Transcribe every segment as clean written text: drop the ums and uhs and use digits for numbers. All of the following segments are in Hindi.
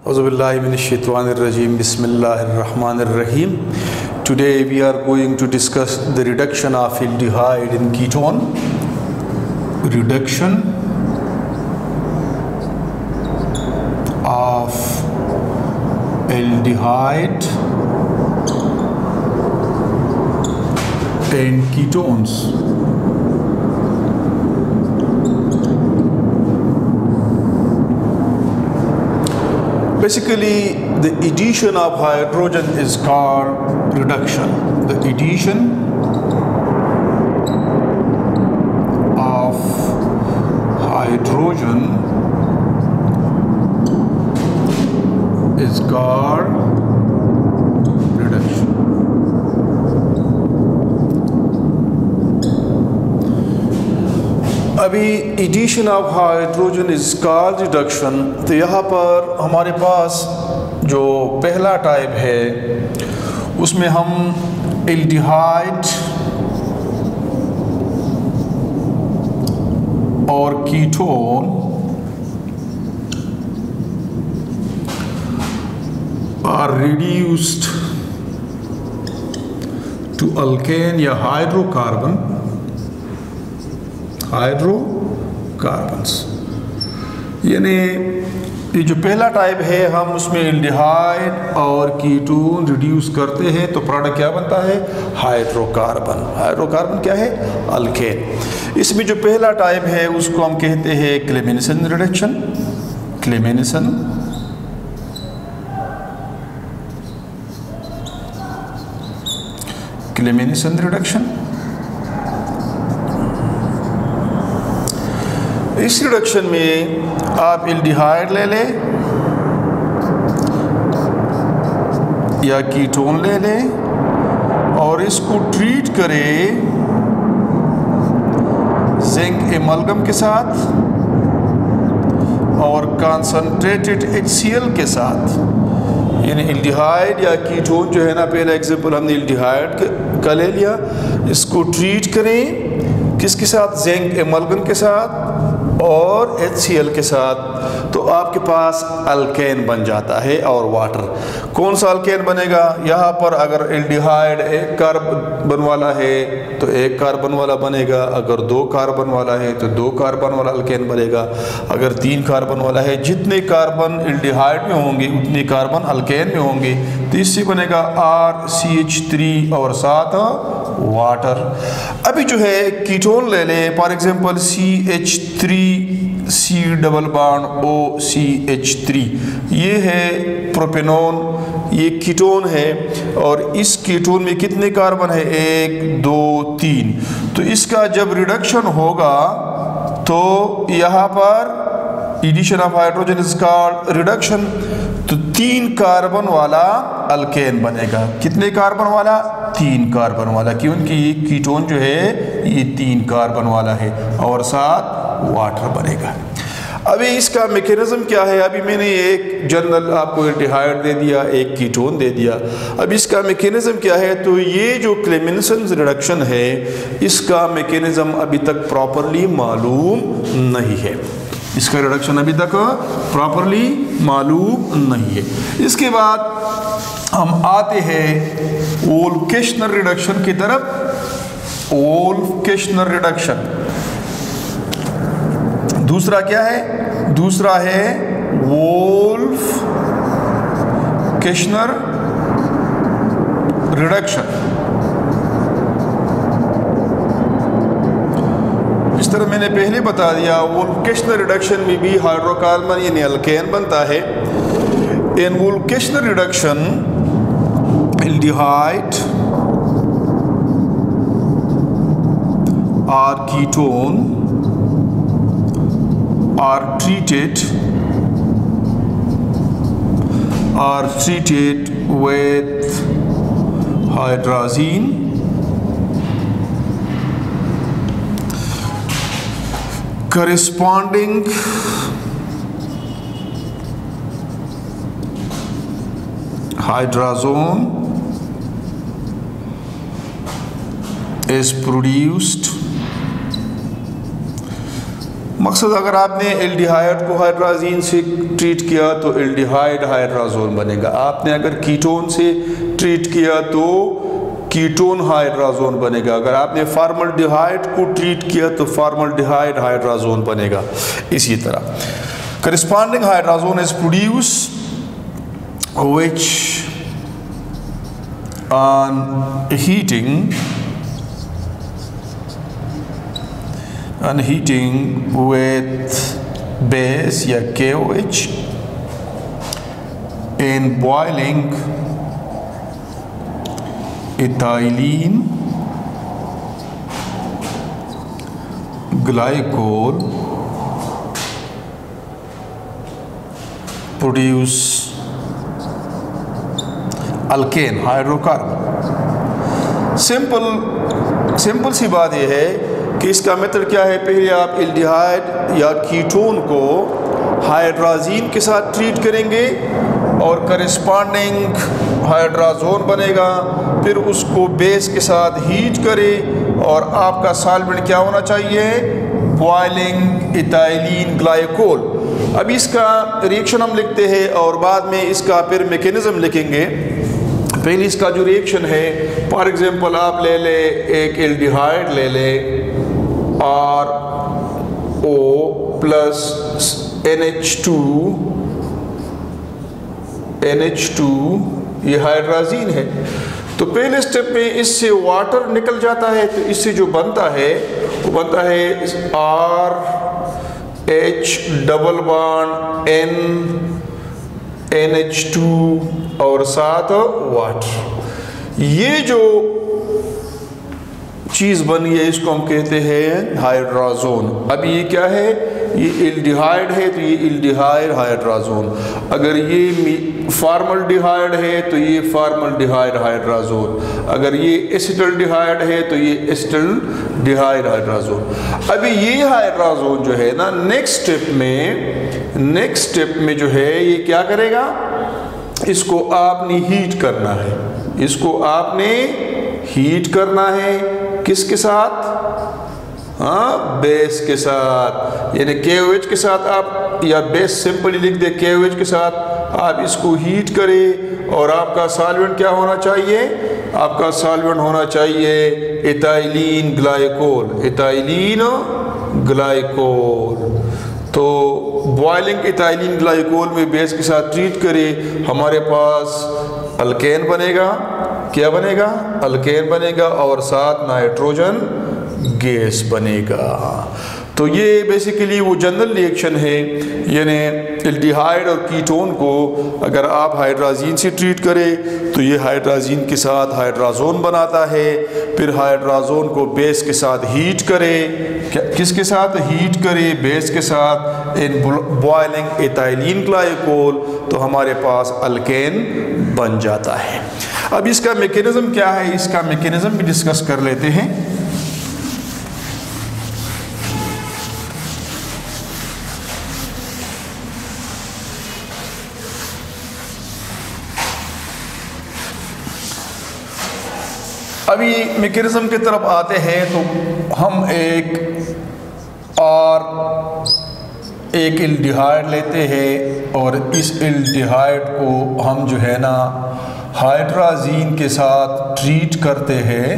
Auzubillahi minash-shaytanir-rajim. Bismillahir-rahmanir-rahim. Today we are going to discuss the reduction of aldehyde in ketone. Reduction of aldehyde in ketones. Basically, the addition of hydrogen is called reduction. The addition of hydrogen is called reduction. अभी addition of hydrogen is called reduction. तो यहाँ पर हमारे पास जो पहला टाइप है उसमें हम एल्डिहाइड और ketone are reduced to alkane या हाइड्रोकार्बन हाइड्रोकार्बन्स। यानी ये जो पहला टाइप है हम उसमें एल्डिहाइड और कीटोन रिड्यूस करते हैं तो प्रोडक्ट क्या बनता है? हाइड्रोकार्बन। हाइड्रोकार्बन क्या है? अल्केन। इसमें जो पहला टाइप है उसको हम कहते हैं Clemmensen reduction. Clemmensen Clemmensen reduction. इस रिडक्शन में आप एल्डिहाइड ले लें या कीटोन ले लें और इसको ट्रीट करें जिंक एमलगम के साथ और कंसंट्रेटेड HCl के साथ। यानी एल्डिहाइड या कीटोन जो है ना, पहला एग्जांपल हमने एल्डिहाइड का ले लिया, इसको ट्रीट करें किसके साथ? जिंक एमलगम के साथ और HCl के साथ, तो आपके पास अल्केन बन जाता है। और वाटर कौन सा अल्केन बनेगा? यहाँ पर अगर एल्डिहाइड एक कार्बन वाला है तो एक कार्बन वाला बनेगा, अगर दो कार्बन वाला है तो दो कार्बन वाला अल्केन बनेगा, अगर तीन कार्बन वाला है जितने कार्बन एल्डिहाइड में होंगे उतने कार्बन अल्केन में होंगे, तो इससे बनेगा RCH3 और साथ वाटर। अभी जो है कीटोन ले लें, for example CH3C double bond OCH3, ये है प्रोपेनॉन, ये कीटोन है और इस कीटोन में कितने कार्बन है? 1 2 3। तो इसका जब रिडक्शन होगा तो यहाँ पर addition of hydrogen is called reduction. तो 3 कार्बन वाला अल्केन बनेगा। कितने कार्बन वाला? 3 कार्बन वाला, क्योंकि ये कीटोन जो है ये 3 कार्बन वाला है और साथ वाटर बनेगा। अभी इसका मैकेनिज्म क्या है? अभी मैंने एक जनरल आपको एल्डिहाइड दे दिया, एक कीटोन दे दिया। अब इसका मैकेनिज्म क्या है? तो ये जो क्लेमेंसन रिडक्शन है इसका मैकेनिज्म अभी तक प्रॉपरली मालूम नहीं है। इसका रिडक्शन अभी तक प्रॉपरली मालूम नहीं है। इसके बाद हम आते हैं वोल्केशनल रिडक्शन की तरफ। वोल्केशनल रिडक्शन दूसरा क्या है? दूसरा है वोल्केशनल रिडक्शन। इस तरह मैंने पहले बता दिया, वोल्केशनल रिडक्शन में भी हाइड्रोकार्बन यानी अल्केन बनता है। इन वोल्केशनल रिडक्शन एल्डिहाइड और ketone are treated with hydrazine corresponding hydrazone is produced मकसद अगर आपने एल्डिहाइड को हाइड्राजीन से ट्रीट किया तो एल्डिहाइड हाइड्राजोन बनेगा, आपने अगर कीटोन से ट्रीट किया तो कीटोन हाइड्राजोन बनेगा, अगर आपने फॉर्मल्डिहाइड को ट्रीट किया तो फॉर्मल्डिहाइड हाइड्राजोन बनेगा। इसी तरह corresponding hydrazone is produce which on heating with base या KOH in boiling ethylene glycol produce alkane hydrocarbon. Simple सी बात यह है कि इसका मेथड क्या है, पहले आप एल्डिहाइड या कीटोन को हाइड्राजीन के साथ ट्रीट करेंगे और करस्पॉन्डिंग हाइड्राजोन बनेगा, फिर उसको बेस के साथ हीट करें और आपका सॉल्वेंट क्या होना चाहिए, बॉइलिंग इथाइलिन ग्लाइकोल। अब इसका रिएक्शन हम लिखते हैं और बाद में इसका फिर मैकेनिज्म लिखेंगे। पहले इसका जो रिएक्शन है, फॉर एग्जांपल आप ले ले एक एल्डिहाइड ले ले RO प्लस NH2 ये हाइड्राजीन है। तो पहले स्टेप में इससे वाटर निकल जाता है, तो इससे जो बनता है वो बनता है RH डबल बॉन्ड NH2 और साथ वाटर। ये जो चीज़ बनी है इसको हम कहते हैं हाइड्राजोन। अब ये क्या है, ये एल्डिहाइड है तो ये एल्डिहाइड हाइड्राजोन, अगर ये फॉर्मल्डिहाइड है तो ये फॉर्मल्डिहाइड हाइड्राजोन, अगर ये एसिटल्डिहाइड है तो ये एसिटल्डिहाइड हाइड्राजोन। अभी ये हाइड्राजोन जो है ना नेक्स्ट स्टेप में जो है ये क्या करेगा, इसको आपने हीट करना है, इसको आपने हीट करना है किसके साथ, हाँ बेस के साथ, यानी KOH के साथ आप, या बेस सिंपली लिख दे KOH के साथ आप इसको हीट करें और आपका सॉल्वेंट क्या होना चाहिए, आपका सॉल्वेंट होना चाहिए इथाइलिन ग्लाइकोल, इथाइलिन ग्लाइकोल। तो बॉइलिंग इथाइलिन ग्लाइकोल में बेस के साथ ट्रीट करें, हमारे पास अल्केन बनेगा, क्या बनेगा, अल्केन बनेगा और साथ नाइट्रोजन गैस बनेगा। तो ये बेसिकली वो जनरल रिएक्शन है, यानी एल्डिहाइड और कीटोन को अगर आप हाइड्राजीन से ट्रीट करें तो ये हाइड्राजीन के साथ हाइड्राजोन बनाता है, फिर हाइड्राजोन को बेस के साथ हीट करें, किसके साथ हीट करें, बेस के साथ इन बॉइलिंग इथाइलिन ग्लाइकोल, तो हमारे पास अल्केन बन जाता है। अब इसका मैकेनिज्म क्या है, इसका मैकेनिज्म भी डिस्कस कर लेते हैं। अभी मैकेनिज्म की तरफ आते हैं तो हम एक एल्डिहाइड लेते हैं और इस एल्डिहाइड को हम जो है ना हाइड्राजीन के साथ ट्रीट करते हैं,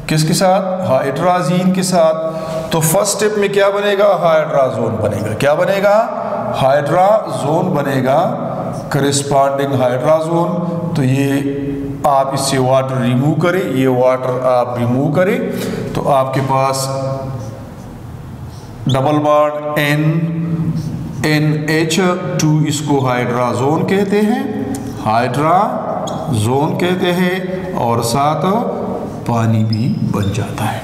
किसके साथ, हाइड्राजीन के साथ। तो फर्स्ट स्टेप में क्या बनेगा, हाइड्राजोन बनेगा, क्या बनेगा, हाइड्राजोन बनेगा, करस्पॉन्डिंग हाइड्राजोन। तो ये आप इससे वाटर रिमूव करें, ये वाटर आप रिमूव करें तो आपके पास डबल बॉन्ड NH2, इसको हाइड्राजोन कहते हैं, हाइड्राजोन कहते हैं और साथ पानी भी बन जाता है।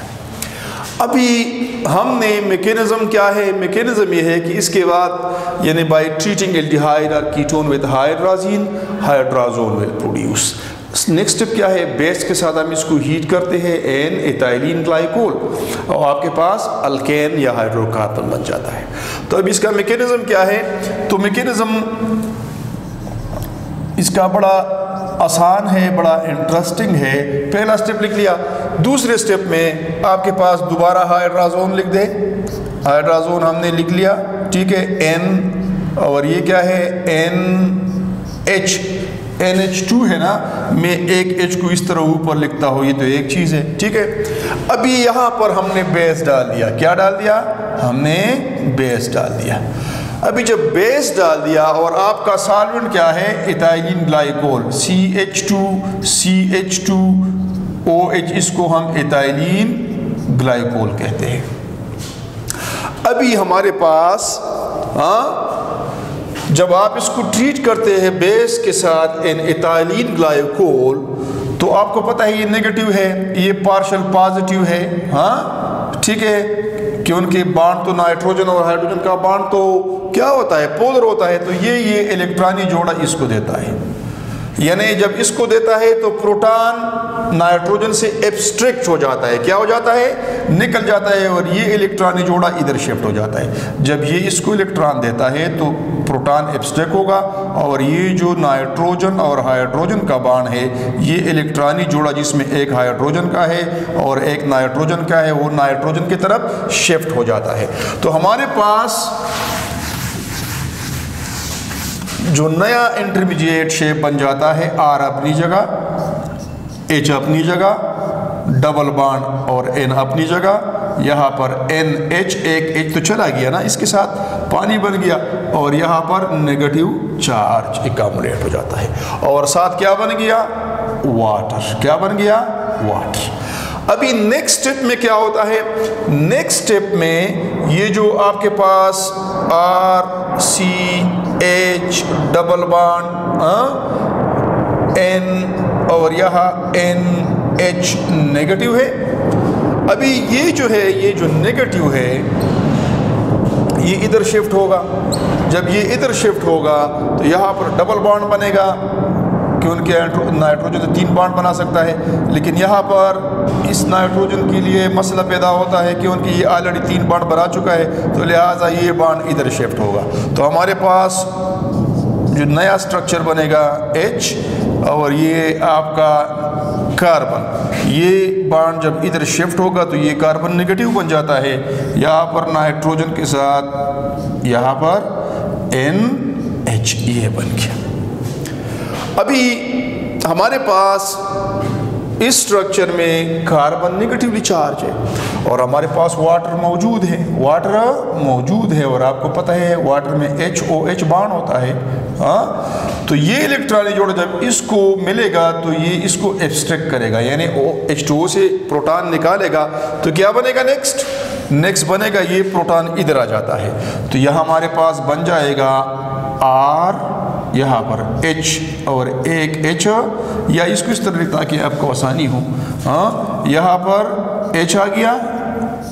अभी हमने मैकेनिज्म क्या है, मैकेनिज्म ये है कि इसके बाद यानी बाय ट्रीटिंग एल्डिहाइड और ketone with hydrazine, hydrazone will produce. Next step क्या है, बेस के साथ हम इसको हीट करते हैं एन इथाइलिन ग्लाइकोल और आपके पास अल्केन या हाइड्रोकार्बन बन जाता है। तो अब इसका मैकेनिज्म क्या है, तो मैकेनिज्म इसका बड़ा आसान है, बड़ा इंटरेस्टिंग है। पहला स्टेप लिख लिया, दूसरे स्टेप में आपके पास दोबारा हाइड्राजोन लिख दे। हाइड्राजोन हमने लिख लिया, ठीक है, N और ये क्या है NH, NH2 है ना, मैं एक H को इस तरह ऊपर लिखता हूँ, ये तो एक चीज़ है, ठीक है। अभी यहाँ पर हमने बेस डाल दिया, क्या डाल दिया, हमने बेस डाल दिया। अभी जब बेस डाल दिया और आपका सॉल्वेंट क्या है, इथाइलिन ग्लाइकोल, CH2OH, इसको हम इथाइलिन ग्लाइकोल कहते हैं। अभी हमारे पास जब आप इसको ट्रीट करते हैं बेस के साथ इन इथाइलिन ग्लाइकोल, तो आपको पता है ये नेगेटिव है, ये पार्शियल पॉजिटिव है, ठीक है, क्योंकि बांड तो नाइट्रोजन और हाइड्रोजन का बांड तो क्या होता है, पोलर होता है, तो ये इलेक्ट्रॉनी जोड़ा इसको देता है, यानी जब इसको देता है तो प्रोटॉन नाइट्रोजन से एब्स्ट्रैक्ट हो जाता है, क्या हो जाता है, निकल जाता है, और ये इलेक्ट्रॉनी जोड़ा इधर शिफ्ट हो जाता है। जब ये इसको इलेक्ट्रॉन देता है तो प्रोटॉन एब्स्ट्रैक्ट होगा, और ये जो नाइट्रोजन और हाइड्रोजन का बांड है, ये इलेक्ट्रॉनी जोड़ा जिसमें एक हाइड्रोजन का है और एक नाइट्रोजन का है, वो नाइट्रोजन की तरफ शिफ्ट हो जाता है। तो हमारे पास जो नया इंटरमीडिएट शेप बन जाता है, R अपनी जगह, H अपनी जगह, डबल बॉन्ड और N अपनी जगह, यहाँ पर NH, एक H तो चला गया ना, इसके साथ पानी बन गया, और यहाँ पर नेगेटिव चार्ज एक्यूमुलेट हो जाता है, और साथ क्या बन गया, वाटर, क्या बन गया, वाटर। अभी नेक्स्ट स्टेप में क्या होता है, नेक्स्ट स्टेप में ये जो आपके पास RCH डबल बॉन्ड N और यहाँ NH नेगेटिव है। अभी ये जो है, ये जो नेगेटिव है, ये इधर शिफ्ट होगा। जब ये इधर शिफ्ट होगा तो यहाँ पर डबल बॉन्ड बनेगा, क्योंकि नाइट्रोजन तो 3 बॉन्ड बना सकता है, लेकिन यहाँ पर इस नाइट्रोजन के लिए मसला पैदा होता है क्योंकि ये ऑलरेडी 3 बॉन्ड बना चुका है, तो लिहाजा ये बॉन्ड इधर शिफ्ट होगा। तो हमारे पास जो नया स्ट्रक्चर बनेगा H, और ये आपका कार्बन, ये बॉन्ड जब इधर शिफ्ट होगा तो ये कार्बन नेगेटिव बन जाता है, यहाँ पर नाइट्रोजन के साथ यहाँ पर NH, ये बन गया। अभी हमारे पास इस स्ट्रक्चर में कार्बन नेगेटिवली चार्ज है, और हमारे पास वाटर मौजूद है, वाटर मौजूद है, और आपको पता है वाटर में HOH बॉन्ड होता है, तो ये इलेक्ट्रॉन जोड़ा जब इसको मिलेगा तो ये इसको एब्स्ट्रैक्ट करेगा, यानी H2O से प्रोटॉन निकालेगा, तो क्या बनेगा, नेक्स्ट बनेगा, ये प्रोटॉन इधर आ जाता है, तो यह हमारे पास बन जाएगा R, यहाँ पर H और एक H, या इसको इस तरह ताकि आपको आसानी हो, यहाँ पर H आ गया,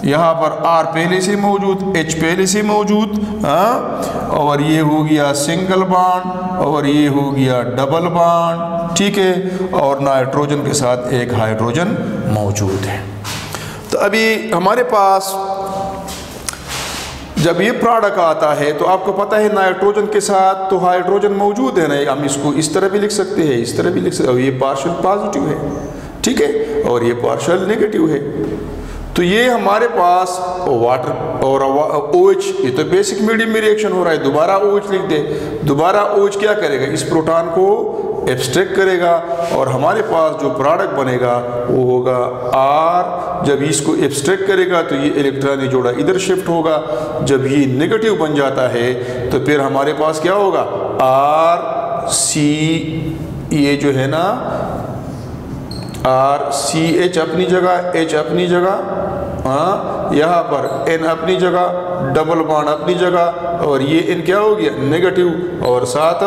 यहाँ पर R पहले से मौजूद, H पहले से मौजूद, और ये हो गया सिंगल बॉन्ड, और ये हो गया डबल बॉन्ड, ठीक है, और नाइट्रोजन के साथ एक हाइड्रोजन मौजूद है। तो अभी हमारे पास जब ये प्रोडक्ट आता है तो आपको पता है नाइट्रोजन के साथ तो हाइड्रोजन मौजूद है ना, हम इसको इस तरह भी लिख सकते हैं, इस तरह भी लिख सकते हैं, और ये पार्शियल पॉजिटिव है, ठीक है, और ये पार्शियल नेगेटिव है। तो ये हमारे पास वाटर और OH, ये तो बेसिक मीडियम में रिएक्शन हो रहा है, दोबारा OH लिख दे, दोबारा OH क्या करेगा, इस प्रोटॉन को एब्स्ट्रैक्ट करेगा, और हमारे पास जो प्रोडक्ट बनेगा वो होगा R। जब इसको एब्स्ट्रैक्ट करेगा तो ये इलेक्ट्रॉनी जोड़ा इधर शिफ्ट होगा, जब ये नेगेटिव बन जाता है तो फिर हमारे पास क्या होगा, RC, ये जो है ना RCH अपनी जगह, H अपनी जगह, यहाँ पर N अपनी जगह, डबल बॉन्ड अपनी जगह, और ये N क्या हो गया, नेगेटिव, और साथ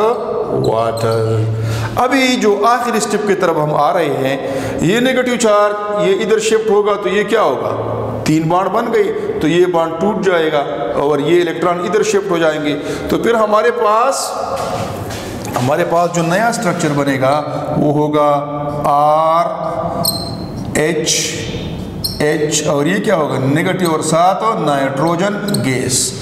वाटर। अभी जो आखिरी स्टेप की तरफ हम आ रहे हैं, ये नेगेटिव चार्ज ये इधर शिफ्ट होगा तो ये क्या होगा, 3 बॉन्ड बन गई, तो ये बॉन्ड टूट जाएगा और ये इलेक्ट्रॉन इधर शिफ्ट हो जाएंगे, तो फिर हमारे पास जो नया स्ट्रक्चर बनेगा वो होगा RH, और ये क्या होगा, नेगेटिव, और साथ नाइट्रोजन गैस,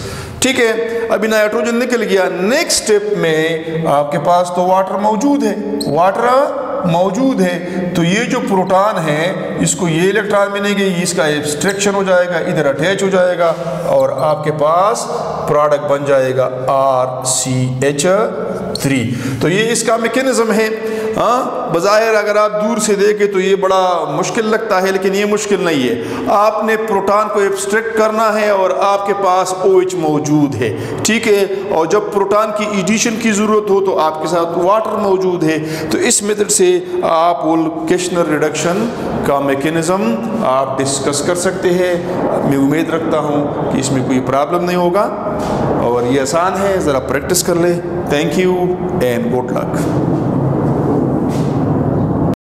ठीक है। अभी नाइट्रोजन निकल गया, नेक्स्ट स्टेप में आपके पास तो वाटर मौजूद है, वाटर मौजूद है तो ये जो प्रोटॉन है इसको ये इलेक्ट्रॉन मिलेंगे, इसका एब्स्ट्रैक्शन हो जाएगा, इधर अटैच हो जाएगा और आपके पास प्रोडक्ट बन जाएगा RCH3। तो ये इसका मैकेनिज्म है। हाँ, बज़ाहिर अगर आप दूर से देखें तो ये बड़ा मुश्किल लगता है, लेकिन ये मुश्किल नहीं है। आपने प्रोटॉन को एब्स्ट्रैक्ट करना है और आपके पास OH मौजूद है, ठीक है। और जब प्रोटॉन की एडिशन की ज़रूरत हो तो आपके साथ वाटर मौजूद है। तो इस मेथड से आप वोल्केशनल रिडक्शन का मैकेनिज्म आप डिस्कस कर सकते हैं। मैं उम्मीद रखता हूँ कि इसमें कोई प्रॉब्लम नहीं होगा और ये आसान है, ज़रा प्रैक्टिस कर ले। Thank you and good luck.